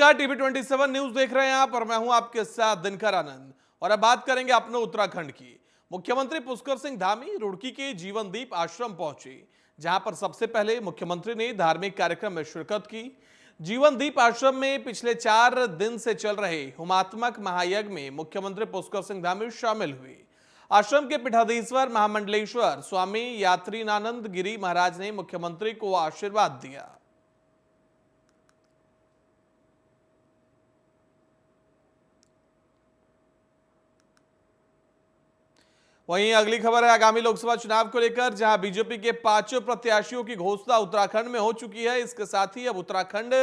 नमस्कार, TV 27 news देख रहे हैं आप और मैं हूं आपके साथ दिनकर आनंद। और अब बात करेंगे अपने उत्तराखंड की। मुख्यमंत्री पुष्कर सिंह धामी रुड़की के जीवनदीप आश्रम पहुंचे, जहां पर सबसे पहले मुख्यमंत्री ने धार्मिक कार्यक्रम में शिरकत की। जीवनदीप आश्रम में पिछले 4 दिन से चल रहे होमात्मक महायज्ञ में मुख्यमंत्री पुष्कर सिंह धामी शामिल हुए। आश्रम के पीठाधीश्वर महामंडलेश्वर स्वामी यात्रीनानंद गिरी महाराज ने मुख्यमंत्री को आशीर्वाद दिया। वहीं अगली खबर है आगामी लोकसभा चुनाव को लेकर, जहां बीजेपी के 5 प्रत्याशियों की घोषणा उत्तराखंड में हो चुकी है। इसके साथ ही अब उत्तराखंड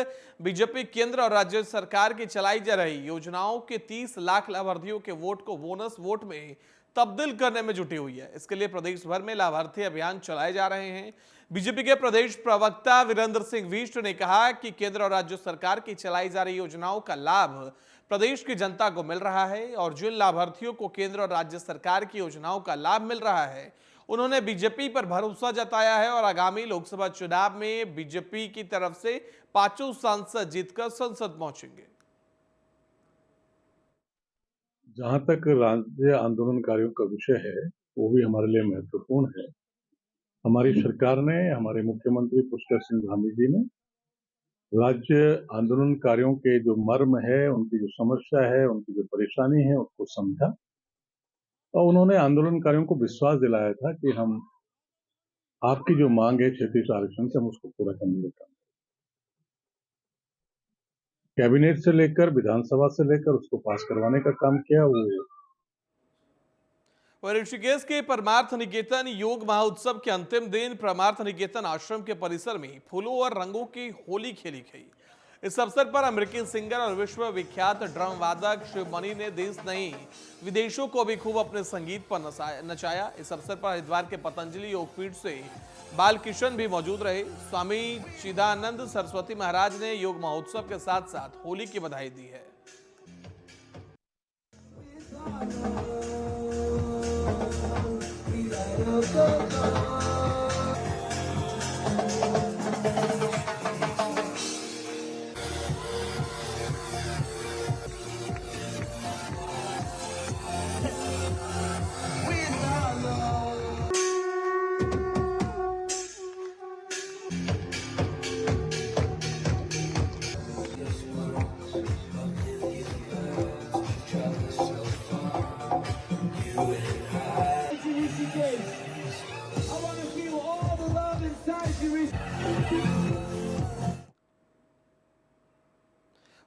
बीजेपी केंद्र और राज्य सरकार की चलाई जा रही योजनाओं के 30 लाख लाभार्थियों के वोट को बोनस वोट में तब्दील करने में जुटी हुई है। इसके लिए प्रदेश भर में लाभार्थी अभियान चलाए जा रहे हैं। बीजेपी के प्रदेश प्रवक्ता वीरेंद्र सिंह बिष्ट ने कहा कि केंद्र और राज्य सरकार की चलाई जा रही योजनाओं का लाभ प्रदेश की जनता को मिल रहा है और जिन लाभार्थियों को केंद्र और राज्य सरकार की योजनाओं का लाभ मिल रहा है, उन्होंने बीजेपी पर भरोसा जताया है और आगामी लोकसभा चुनाव में बीजेपी की तरफ से 5 सांसद जीतकर संसद पहुंचेंगे। जहाँ तक राज्य आंदोलनकारियों का विषय है, वो भी हमारे लिए महत्वपूर्ण है। हमारी सरकार ने, हमारे मुख्यमंत्री पुष्कर सिंह धामी जी ने राज्य आंदोलनकारियों के जो मर्म है, उनकी जो समस्या है, उनकी जो परेशानी है, उसको समझा और उन्होंने आंदोलनकारियों को विश्वास दिलाया था कि हम आपकी जो मांग है क्षेत्रीय आरक्षण से, हम उसको पूरा करने का काम कैबिनेट से लेकर विधानसभा से लेकर उसको पास करवाने का काम किया। और ऋषिकेश के परमार्थ निकेतन योग महोत्सव के अंतिम दिन परमार्थ निकेतन आश्रम के परिसर में फूलों और रंगों की होली खेली गई। इस अवसर पर अमेरिकी सिंगर और विश्व विख्यात ड्रम वादक शिव मणि ने देश नहीं विदेशों को भी खूब अपने संगीत पर नचाया। इस अवसर पर हरिद्वार के पतंजलि योगपीठ से बालकिशन भी मौजूद रहे। स्वामी चिदानंद सरस्वती महाराज ने योग महोत्सव के साथ साथ होली की बधाई दी है।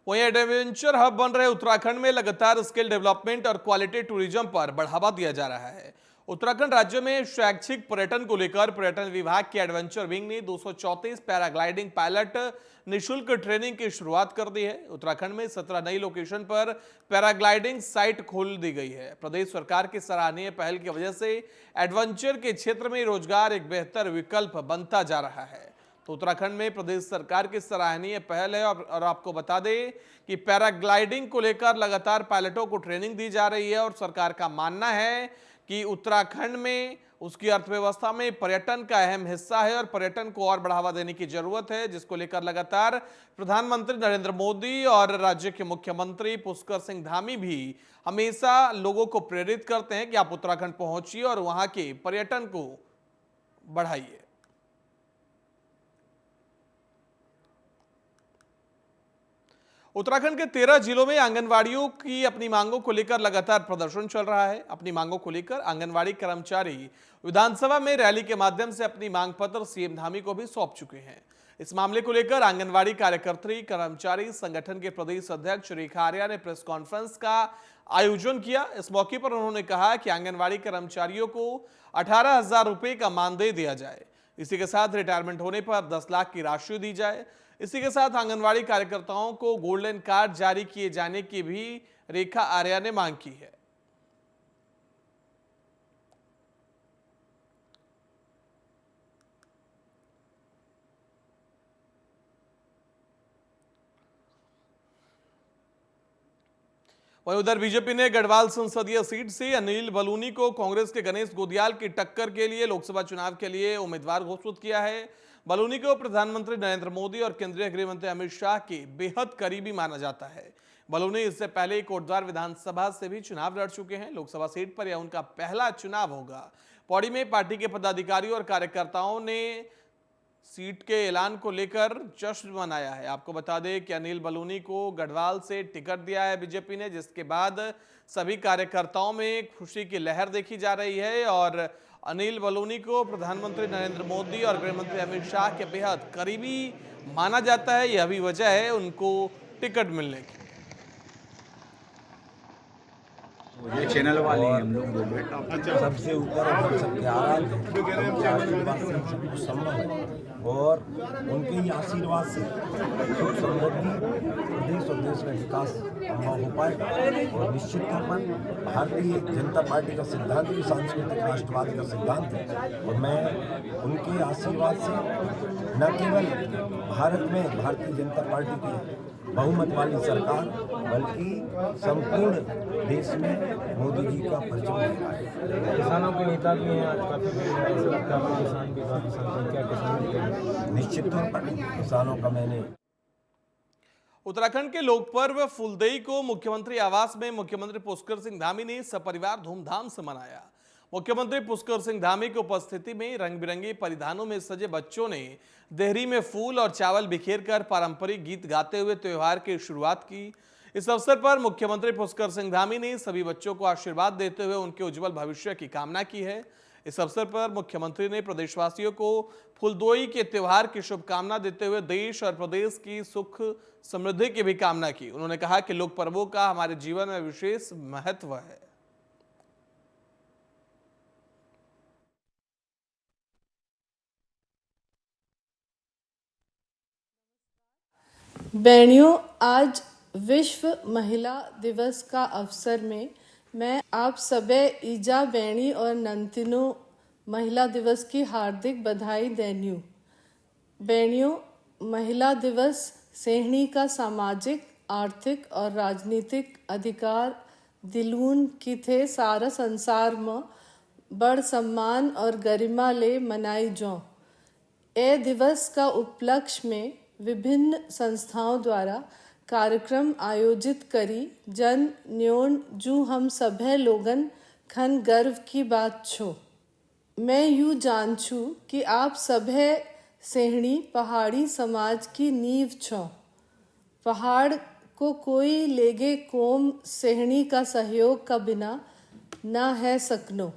वहीं एडवेंचर हब बन रहे उत्तराखंड में लगातार स्किल डेवलपमेंट और क्वालिटी टूरिज्म पर बढ़ावा दिया जा रहा है। उत्तराखंड राज्य में शैक्षिक पर्यटन को लेकर पर्यटन विभाग की एडवेंचर विंग ने 234 पैराग्लाइडिंग पायलट निःशुल्क ट्रेनिंग की शुरुआत कर दी है। उत्तराखंड में 17 नई लोकेशन पर पैराग्लाइडिंग साइट खोल दी गई है। प्रदेश सरकार की सराहनीय पहल की वजह से एडवेंचर के क्षेत्र में रोजगार एक बेहतर विकल्प बनता जा रहा है। तो उत्तराखंड में प्रदेश सरकार की सराहनीय पहल है और आपको बता दें कि पैराग्लाइडिंग को लेकर लगातार पायलटों को ट्रेनिंग दी जा रही है और सरकार का मानना है कि उत्तराखंड में उसकी अर्थव्यवस्था में पर्यटन का अहम हिस्सा है और पर्यटन को और बढ़ावा देने की जरूरत है, जिसको लेकर लगातार प्रधानमंत्री नरेंद्र मोदी और राज्य के मुख्यमंत्री पुष्कर सिंह धामी भी हमेशा लोगों को प्रेरित करते हैं कि आप उत्तराखंड पहुंचिए और वहां के पर्यटन को बढ़ाइए। उत्तराखंड के 13 जिलों में आंगनवाड़ियों की अपनी मांगों को लेकर लगातार प्रदर्शन चल रहा है। अपनी मांगों को लेकर आंगनवाड़ी कर्मचारी विधानसभा में रैली के माध्यम से अपनी मांग पत्र सीएम धामी को भी सौंप चुके हैं। इस मामले को लेकर आंगनवाड़ी कार्यकर्त्री कर्मचारी संगठन के प्रदेश अध्यक्ष रेखा आर्या ने प्रेस कॉन्फ्रेंस का आयोजन किया। इस मौके पर उन्होंने कहा कि आंगनवाड़ी कर्मचारियों को 18,000 रुपए का मानदेय दिया जाए। इसी के साथ रिटायरमेंट होने पर 10 लाख की राशि दी जाए। इसी के साथ आंगनवाड़ी कार्यकर्ताओं को गोल्डन कार्ड जारी किए जाने की भी रेखा आर्या ने मांग की है। वहीं उधर बीजेपी ने गढ़वाल संसदीय सीट से अनिल बलूनी को कांग्रेस के गणेश गोदियाल की टक्कर के लिए लोकसभा चुनाव के लिए उम्मीदवार घोषित किया है। बलूनी को प्रधानमंत्री नरेंद्र मोदी और केंद्रीय गृह मंत्री अमित शाह के बेहद करीबी माना जाता है। बलूनी इससे पहले कोटद्वार विधानसभा से भी चुनाव लड़ चुके हैं। लोकसभा सीट पर यह उनका पहला चुनाव होगा। पौड़ी में पार्टी के पदाधिकारियों और कार्यकर्ताओं ने सीट के ऐलान को लेकर जश्न मनाया है। आपको बता दें कि अनिल बलूनी को गढ़वाल से टिकट दिया है बीजेपी ने, जिसके बाद सभी कार्यकर्ताओं में खुशी की लहर देखी जा रही है और अनिल बलूनी को प्रधानमंत्री नरेंद्र मोदी और गृह मंत्री अमित शाह के बेहद करीबी माना जाता है। यह भी वजह है उनको टिकट मिलने की। ये चैनल वाले हैं हम लोग। सबसे ऊपर हम सबके आराध्य उनके आशीर्वाद से सब कुछ संभव है और उनके ही आशीर्वाद से सुख समृद्धि प्रदेश और देश में विकास संभव हो पाएगा। और निश्चित तौर पर भारतीय जनता पार्टी का सिद्धांत भी सांस्कृतिक राष्ट्रवाद का सिद्धांत है और मैं उनके आशीर्वाद से न केवल भारत में भारतीय जनता पार्टी की बहुमत वाली सरकार बल्कि संपूर्ण देश में मोदी जी का परचम लहरा है। किसानों के नेता भी हैं आज काफी ऐसा लगता है किसान भी काफी संख्या किसान निश्चित तौर पर किसानों का मैंने उत्तराखंड के लोक पर्व फुलदेई को मुख्यमंत्री आवास में मुख्यमंत्री पुष्कर सिंह धामी ने सपरिवार धूमधाम से मनाया। मुख्यमंत्री पुष्कर सिंह धामी की उपस्थिति में रंग बिरंगे परिधानों में सजे बच्चों ने देहरी में फूल और चावल बिखेरकर पारंपरिक गीत गाते हुए त्योहार की शुरुआत की। इस अवसर पर मुख्यमंत्री पुष्कर सिंह धामी ने सभी बच्चों को आशीर्वाद देते हुए उनके उज्जवल भविष्य की कामना की है। इस अवसर पर मुख्यमंत्री ने प्रदेशवासियों को फुलदेई के त्योहार की शुभकामना देते हुए देश और प्रदेश की सुख समृद्धि की भी कामना की। उन्होंने कहा कि लोक पर्वों का हमारे जीवन में विशेष महत्व है। बहनियों, आज विश्व महिला दिवस का अवसर में मैं आप सभी ईजा बहनी और नंतिनों महिला दिवस की हार्दिक बधाई देन्यू। बहनियों, महिला दिवस सेहणी का सामाजिक, आर्थिक और राजनीतिक अधिकार दिलून की थे सारा संसार में बड़ सम्मान और गरिमा ले मनाई जो। ए दिवस का उपलक्ष्य में विभिन्न संस्थाओं द्वारा कार्यक्रम आयोजित करी जन न्योन जू हम सभे लोगन खन गर्व की बात छो। मैं यूँ जानछू कि आप सभे सेहणी पहाड़ी समाज की नींव छो। पहाड़ को कोई लेगे कोम सेहणी का सहयोग का बिना ना है सकनो।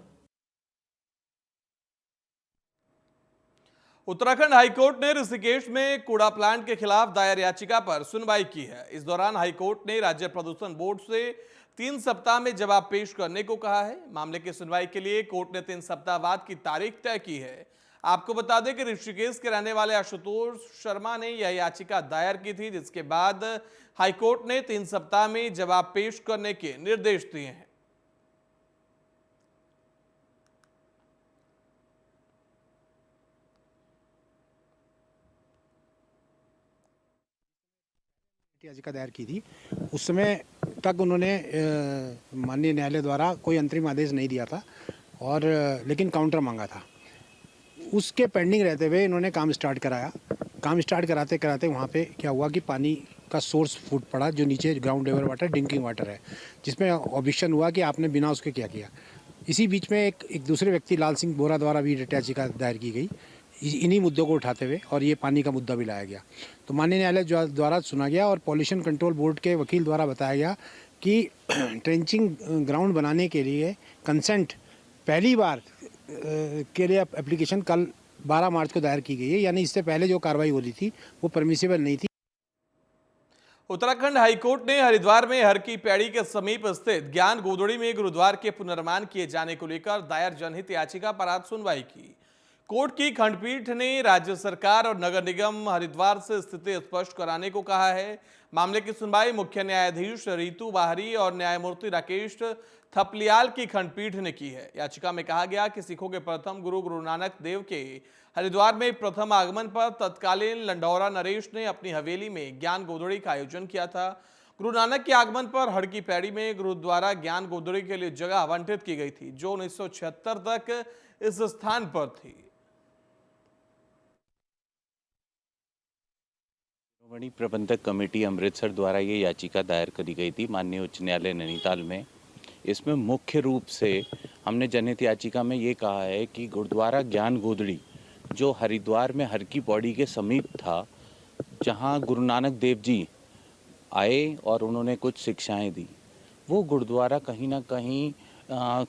उत्तराखंड हाईकोर्ट ने ऋषिकेश में कूड़ा प्लांट के खिलाफ दायर याचिका पर सुनवाई की है। इस दौरान हाईकोर्ट ने राज्य प्रदूषण बोर्ड से 3 सप्ताह में जवाब पेश करने को कहा है। मामले की सुनवाई के लिए कोर्ट ने 3 सप्ताह बाद की तारीख तय की है। आपको बता दें कि ऋषिकेश के रहने वाले आशुतोष शर्मा ने यह याचिका दायर की थी, जिसके बाद हाईकोर्ट ने 3 सप्ताह में जवाब पेश करने के निर्देश दिए हैं। याचिका दायर की थी। उस समय तक उन्होंने माननीय न्यायालय द्वारा कोई अंतरिम आदेश नहीं दिया था और लेकिन काउंटर मांगा था। उसके पेंडिंग रहते हुए इन्होंने काम स्टार्ट कराया। काम स्टार्ट कराते कराते वहाँ पे क्या हुआ कि पानी का सोर्स फूट पड़ा, जो नीचे ground level water drinking water है, जिसमें ऑब्जेक्शन हुआ कि आपने बिना उसके क्या किया। इसी बीच में एक दूसरे व्यक्ति लाल सिंह बोरा द्वारा भी रिट याचिका दायर की गई इन्हीं मुद्दों को उठाते हुए, और ये पानी का मुद्दा भी लाया गया। तो माननीय न्यायालय द्वारा सुना गया और पॉल्यूशन कंट्रोल बोर्ड के वकील द्वारा बताया गया कि ट्रेंचिंग ग्राउंड बनाने के लिए कंसेंट पहली बार के लिए एप्लीकेशन कल 12 मार्च को दायर की गई है, यानी इससे पहले जो कार्रवाई हो रही थी वो परमिसिबल नहीं थी। उत्तराखंड हाईकोर्ट ने हरिद्वार में हर की पैड़ी के समीप स्थित ज्ञान गोदड़ी में गुरुद्वार के पुनर्निर्माण किए जाने को लेकर दायर जनहित याचिका पर आज सुनवाई की। कोर्ट की खंडपीठ ने राज्य सरकार और नगर निगम हरिद्वार से स्थिति स्पष्ट कराने को कहा है। मामले की सुनवाई मुख्य न्यायाधीश रीतू बाहरी और न्यायमूर्ति राकेश थपलियाल की खंडपीठ ने की है। याचिका में कहा गया कि सिखों के प्रथम गुरु गुरु नानक देव के हरिद्वार में प्रथम आगमन पर तत्कालीन लंडौरा नरेश ने अपनी हवेली में ज्ञान गोदड़ी का आयोजन किया था। गुरु नानक के आगमन पर हड़की पैड़ी में गुरुद्वारा ज्ञान गोदड़ी के लिए जगह आवंटित की गई थी, जो 1976 तक इस स्थान पर थी। वणी प्रबंधक कमेटी अमृतसर द्वारा ये याचिका दायर करी गई थी माननीय उच्च न्यायालय नैनीताल में। इसमें मुख्य रूप से हमने जनहित याचिका में ये कहा है कि गुरुद्वारा ज्ञान गोदड़ी जो हरिद्वार में हर की पौड़ी के समीप था, जहाँ गुरु नानक देव जी आए और उन्होंने कुछ शिक्षाएं दी, वो गुरुद्वारा कहीं ना कहीं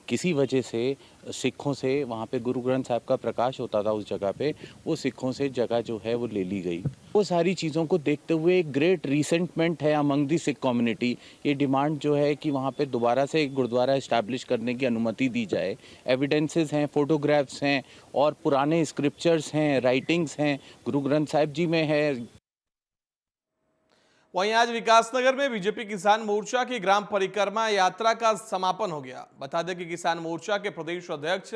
किसी वजह से सिखों से वहाँ पे गुरु ग्रंथ साहब का प्रकाश होता था उस जगह पे, वो सिखों से जगह जो है वो ले ली गई। वो सारी चीज़ों को देखते हुए एक ग्रेट रिसेंटमेंट है अमंग दी सिख कम्युनिटी। ये डिमांड जो है कि वहाँ पे दोबारा से एक गुरुद्वारा इस्टेब्लिश करने की अनुमति दी जाए। एविडेंसेस हैं, फोटोग्राफ्स हैं और पुराने स्क्रिप्चर्स हैं, राइटिंग्स हैं, गुरु ग्रंथ साहिब जी में है। वहीं आज विकासनगर में बीजेपी किसान मोर्चा की ग्राम परिक्रमा यात्रा का समापन हो गया। बता दें कि किसान मोर्चा के प्रदेश अध्यक्ष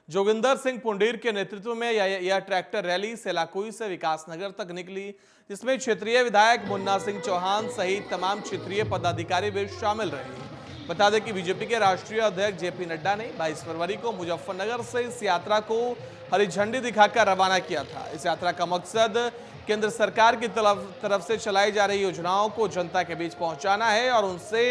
जोगिंदर सिंह पुंडीर के नेतृत्व में यह ट्रैक्टर रैली सेलाकुई से विकासनगर तक निकली, जिसमें क्षेत्रीय विधायक मुन्ना सिंह चौहान सहित तमाम क्षेत्रीय पदाधिकारी भी शामिल रहे। बता दें कि बीजेपी के राष्ट्रीय अध्यक्ष जेपी नड्डा ने 22 फरवरी को मुजफ्फरनगर से इस यात्रा को हरी झंडी दिखाकर रवाना किया था। इस यात्रा का मकसद केंद्र सरकार की तरफ से चलाई जा रही योजनाओं को जनता के बीच पहुंचाना है और उनसे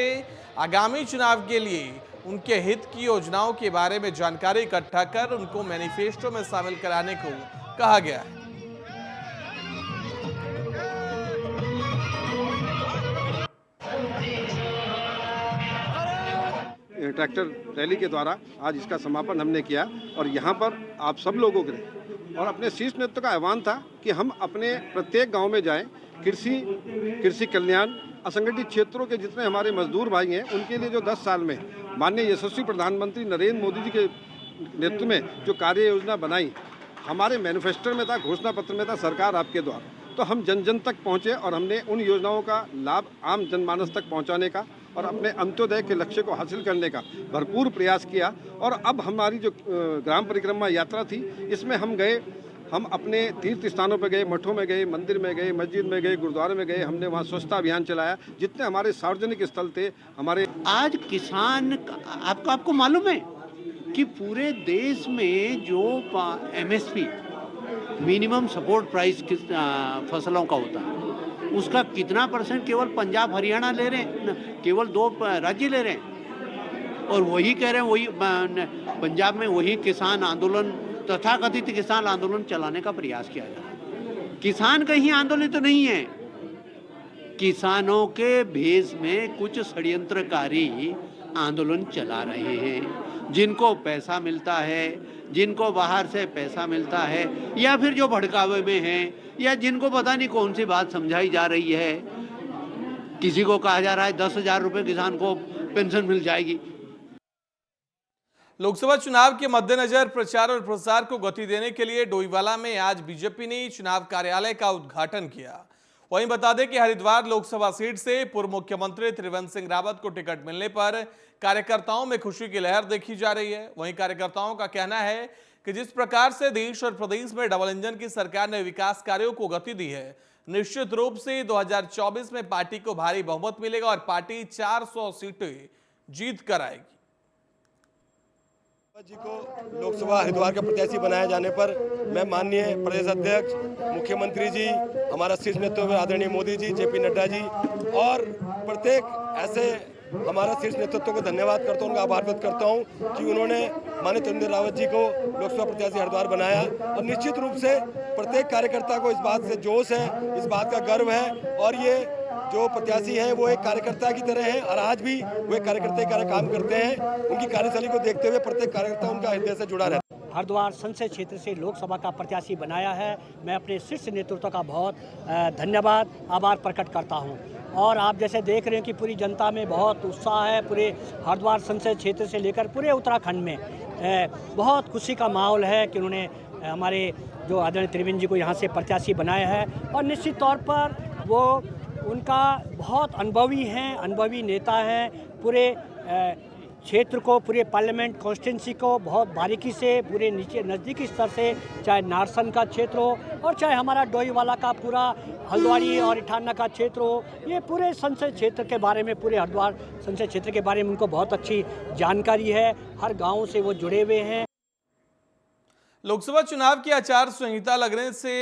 आगामी चुनाव के लिए उनके हित की योजनाओं के बारे में जानकारी इकट्ठा कर उनको मैनिफेस्टो में शामिल कराने को कहा गया है। ट्रैक्टर रैली के द्वारा आज इसका समापन हमने किया और यहाँ पर आप सब लोगों के और अपने शीर्ष नेतृत्व का आह्वान था कि हम अपने प्रत्येक गांव में जाएं, कृषि कल्याण, असंगठित क्षेत्रों के जितने हमारे मजदूर भाई हैं उनके लिए जो 10 साल में माननीय यशस्वी प्रधानमंत्री नरेंद्र मोदी जी के नेतृत्व में जो कार्य योजना बनाई, हमारे मैनिफेस्टो में था, घोषणा पत्र में था, सरकार आपके द्वारा, तो हम जन जन तक पहुँचे और हमने उन योजनाओं का लाभ आम जनमानस तक पहुँचाने का और अपने अंत्योदय के लक्ष्य को हासिल करने का भरपूर प्रयास किया। और अब हमारी जो ग्राम परिक्रमा यात्रा थी, इसमें हम अपने तीर्थ स्थानों पर गए, मठों में गए, मंदिर में गए, मस्जिद में गए, गुरुद्वारे में गए, हमने वहाँ स्वच्छता अभियान चलाया। जितने हमारे सार्वजनिक स्थल थे हमारे। आज किसान आपको मालूम है कि पूरे देश में जो MSP मिनिमम सपोर्ट प्राइस फसलों का होता है उसका कितना % केवल पंजाब हरियाणा ले रहे हैं, केवल 2 राज्य ले रहे हैं। और वही कह रहे हैं, वही पंजाब में वही किसान आंदोलन, तथाकथित किसान आंदोलन चलाने का प्रयास किया जा रहा है। किसान कहीं आंदोलित तो नहीं है, किसानों के भेष में कुछ षड्यंत्रकारी आंदोलन चला रहे हैं। जिनको पैसा मिलता है, जिनको बाहर से पैसा मिलता है, या फिर जो भड़कावे में हैं, या जिनको पता नहीं कौन सी बात समझाई जा रही है। किसी को कहा जा रहा है 10,000 रुपये किसान को पेंशन मिल जाएगी। लोकसभा चुनाव के मद्देनजर प्रचार और प्रसार को गति देने के लिए डोईवाला में आज बीजेपी ने चुनाव कार्यालय का उद्घाटन किया। वहीं बता दें कि हरिद्वार लोकसभा सीट से पूर्व मुख्यमंत्री त्रिवेंद्र सिंह रावत को टिकट मिलने पर कार्यकर्ताओं में खुशी की लहर देखी जा रही है। वहीं कार्यकर्ताओं का कहना है कि जिस प्रकार से देश और प्रदेश में डबल इंजन की सरकार ने विकास कार्यों को गति दी है, निश्चित रूप से 2024 में पार्टी को भारी बहुमत मिलेगा और पार्टी 400 सीटें जीत कर आएगी। जी को लोकसभा हरिद्वार का प्रत्याशी बनाए जाने पर मैं माननीय प्रदेश अध्यक्ष, मुख्यमंत्री जी, हमारा शीर्ष नेतृत्व आदरणीय मोदी जी, जेपी नड्डा जी और प्रत्येक ऐसे हमारा शीर्ष नेतृत्व को धन्यवाद करता हूँ, उनका आभार व्यक्त करता हूँ कि उन्होंने माननीय त्रिवेंद्र रावत जी को लोकसभा प्रत्याशी हरिद्वार बनाया। और निश्चित रूप से प्रत्येक कार्यकर्ता को इस बात से जोश है, इस बात का गर्व है और ये जो प्रत्याशी है वो एक कार्यकर्ता की तरह है और आज भी वो एक कार्यकर्ता की तरह काम करते हैं। उनकी कार्यशैली को देखते हुए प्रत्येक कार्यकर्ता उनका हृदय से जुड़ा रहता है। हरिद्वार संसदीय क्षेत्र से लोकसभा का प्रत्याशी बनाया है। मैं अपने शीर्ष नेतृत्व का बहुत धन्यवाद, आभार प्रकट करता हूं। और आप जैसे देख रहे हैं कि पूरी जनता में बहुत उत्साह है। पूरे हरिद्वार संसदीय क्षेत्र से लेकर पूरे उत्तराखंड में बहुत खुशी का माहौल है कि उन्होंने हमारे जो आदरणीय त्रिवेंद्र जी को यहाँ से प्रत्याशी बनाया है। और निश्चित तौर पर वो उनका बहुत अनुभवी नेता हैं। पूरे क्षेत्र को, पूरे पार्लियामेंट कॉन्स्टिट्यूंसी को बहुत बारीकी से, पूरे नीचे नज़दीकी स्तर से, चाहे नारसन का क्षेत्र हो और चाहे हमारा डोईवाला का पूरा हल्द्वानी और इटारना का क्षेत्र हो, ये पूरे संसदीय क्षेत्र के बारे में, पूरे हरिद्वार संसदीय क्षेत्र के बारे में उनको बहुत अच्छी जानकारी है। हर गाँव से वो जुड़े हुए हैं। लोकसभा चुनाव की आचार संहिता लगने से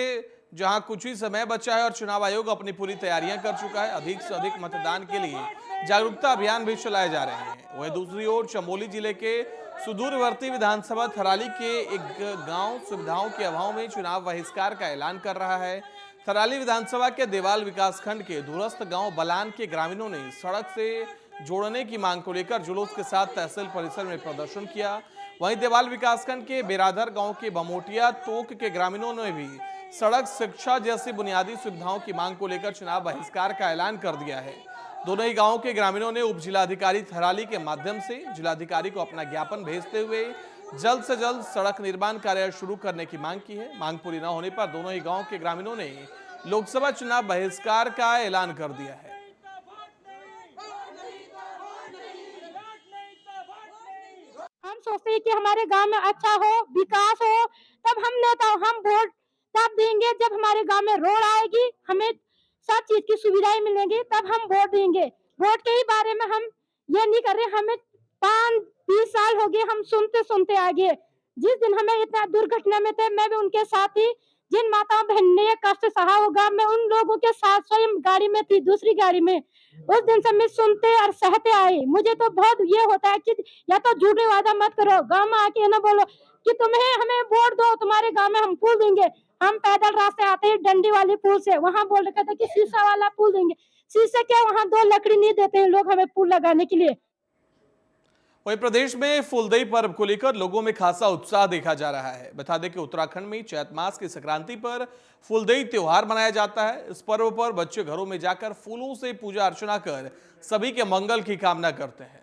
जहां कुछ ही समय बचा है और चुनाव आयोग अपनी पूरी तैयारियां कर चुका है। अधिक से अधिक मतदान के लिए जागरूकता अभियान भी चलाए जा रहे हैं। वहीं दूसरी ओर चमोली जिले के सुदूरवर्ती विधानसभा थराली के एक गांव सुविधाओं के अभाव में चुनाव बहिष्कार का ऐलान कर रहा है। थराली विधानसभा के देवाल विकासखंड के दूरस्थ गांव बलान के ग्रामीणों ने सड़क से जोड़ने की मांग को लेकर जुलूस के साथ तहसील परिसर में प्रदर्शन किया। वहीं देवाल विकासखंड के बेराधर गांव के बमोटिया तोक के ग्रामीणों ने भी सड़क, शिक्षा जैसी बुनियादी सुविधाओं की मांग को लेकर चुनाव बहिष्कार का ऐलान कर दिया है। दोनों ही गांवों के ग्रामीणों ने उप जिलाधिकारी थराली के माध्यम से जिलाधिकारी को अपना ज्ञापन भेजते हुए जल्द से जल्द सड़क निर्माण कार्य शुरू करने की मांग की है। मांग पूरी न होने पर दोनों ही गांव के ग्रामीणों ने लोकसभा चुनाव बहिष्कार का ऐलान कर दिया है। हम सोचते हैं कि हमारे गांव में अच्छा हो, विकास हो, तब हम वोट तब देंगे जब हमारे गांव में रोड आएगी, हमें सब चीज की सुविधाएं मिलेंगी, तब हम वोट देंगे। वोट के ही बारे में हम ये नहीं कर रहे, हमें 5-20 साल हो गए हम सुनते आगे। जिस दिन हमें इतना दुर्घटना में थे, मैं भी उनके साथ ही, जिन माताओं बहन ने कष्ट सहा होगा, मैं उन लोगों के साथ स्वयं गाड़ी में थी, दूसरी गाड़ी में। उस दिन से मैं सुनते और सहते आई। मुझे तो बहुत ये होता है कि या तो झूठे वादा मत करो, गांव में आके ना बोलो कि तुम्हें हमें वोट दो, तुम्हारे गांव में हम पुल देंगे। हम पैदल रास्ते आते हैं डंडी वाली पुल से, वहाँ बोल रखे थे कि शीशा वाला पुल देंगे। शीशे क्या, वहाँ 2 लकड़ी नहीं देते हैं लोग हमें पुल लगाने के लिए। वहीं प्रदेश में फुलदेई पर्व को लेकर लोगों में खासा उत्साह देखा जा रहा है। बता दें कि उत्तराखंड में चैत मास की संक्रांति पर फुलदेई त्योहार मनाया जाता है। इस पर्व पर बच्चे घरों में जाकर फूलों से पूजा अर्चना कर सभी के मंगल की कामना करते हैं।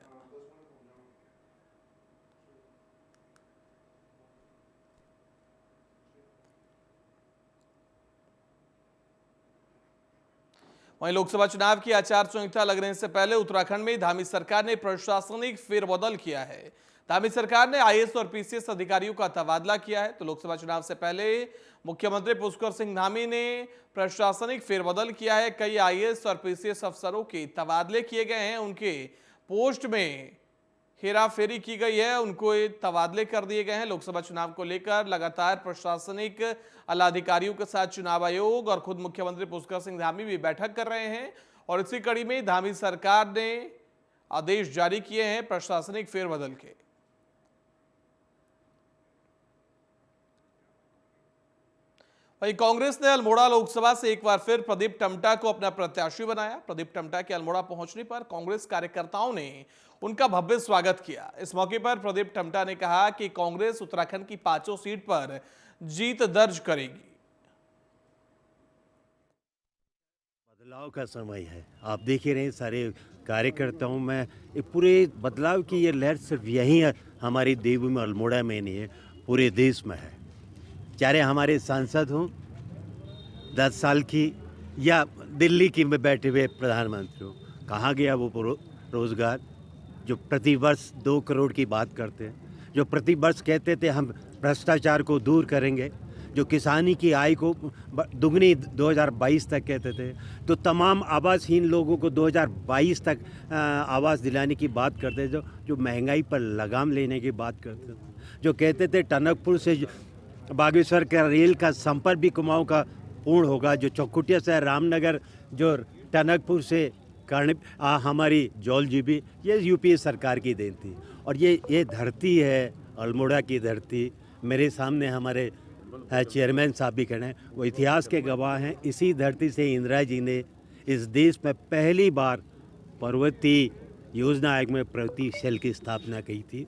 वहीं लोकसभा चुनाव की आचार संहिता लगने से पहले उत्तराखंड में धामी सरकार ने प्रशासनिक फेरबदल किया है। धामी सरकार ने आईएएस और पीसीएस अधिकारियों का तबादला किया है। तो लोकसभा चुनाव से पहले मुख्यमंत्री पुष्कर सिंह धामी ने प्रशासनिक फेरबदल किया है। कई आईएएस और पीसीएस अफसरों के तबादले किए गए हैं। उनके पोस्ट में हेराफेरी की गई है, उनको तबादले कर दिए गए हैं। लोकसभा चुनाव को लेकर लगातार प्रशासनिक आलाधिकारियों के साथ चुनाव आयोग और खुद मुख्यमंत्री पुष्कर सिंह धामी भी बैठक कर रहे हैं और इसी कड़ी में धामी सरकार ने आदेश जारी किए हैं प्रशासनिक फेरबदल के। वहीं कांग्रेस ने अल्मोड़ा लोकसभा से एक बार फिर प्रदीप टम्टा को अपना प्रत्याशी बनाया। प्रदीप टम्टा के अल्मोड़ा पहुंचने पर कांग्रेस कार्यकर्ताओं ने उनका भव्य स्वागत किया। इस मौके पर प्रदीप टम्टा ने कहा कि कांग्रेस उत्तराखंड की 5 सीट पर जीत दर्ज करेगी। बदलाव का समय है, आप देख ही रहे सारे कार्यकर्ताओं में पूरे बदलाव की ये लहर सिर्फ यही है हमारी देवभूमि अल्मोड़ा में नहीं है, पूरे देश में है। चाहे हमारे सांसद हों 10 साल की या दिल्ली की में बैठे हुए प्रधानमंत्री हो, कहाँ गया वो रोजगार जो प्रति वर्ष 2 करोड़ की बात करते हैं, जो प्रति वर्ष कहते थे हम भ्रष्टाचार को दूर करेंगे, जो किसानी की आय को दुगनी 2022 तक कहते थे, तो तमाम आवासहीन लोगों को 2022 तक आवास दिलाने की बात करते थे, जो महंगाई पर लगाम लेने की बात करते थे, जो कहते थे टनकपुर से बागेश्वर का रेल का संपर्क भी कुमाऊं का पूर्ण होगा, जो चौकुटिया से रामनगर जो टनकपुर से हमारी जौल जीबी, ये यूपीए सरकार की देन थी। और ये धरती है अल्मोड़ा की धरती, मेरे सामने हमारे चेयरमैन साहब भी खड़े हैं, वो इतिहास के गवाह हैं। इसी धरती से इंदिरा जी ने इस देश में पहली बार पर्वतीय योजना आयोग में प्रगति सेल की स्थापना की थी।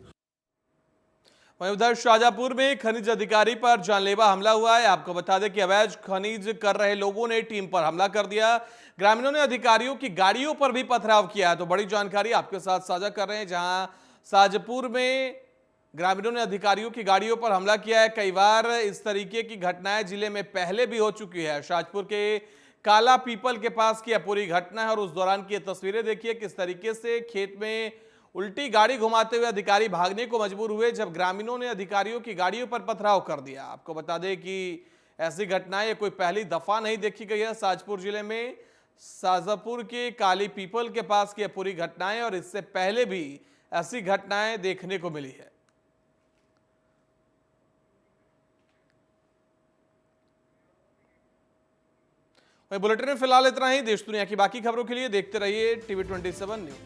वहीं उधर शाजापुर में खनिज अधिकारी पर जानलेवा हमला हुआ है। आपको बता दें कि अवैध खनिज कर रहे लोगों ने टीम पर हमला कर दिया। ग्रामीणों ने अधिकारियों की गाड़ियों पर भी पथराव किया है। तो बड़ी जानकारी आपके साथ साझा कर रहे हैं, जहां शाजापुर में ग्रामीणों ने अधिकारियों की गाड़ियों पर हमला किया है। कई बार इस तरीके की घटनाएं जिले में पहले भी हो चुकी है। शाजापुर के काला पीपल के पास की पूरी घटना है और उस दौरान की तस्वीरें देखिए किस तरीके से खेत में उल्टी गाड़ी घुमाते हुए अधिकारी भागने को मजबूर हुए जब ग्रामीणों ने अधिकारियों की गाड़ियों पर पथराव कर दिया। आपको बता दें कि ऐसी घटनाएं कोई पहली दफा नहीं देखी गई है। शाजापुर जिले में शाजापुर के काली पीपल के पास की पूरी घटनाएं और इससे पहले भी ऐसी घटनाएं देखने को मिली है। वहीं बुलेटिन में फिलहाल इतना ही। देश दुनिया की बाकी खबरों के लिए देखते रहिए TV27 न्यूज।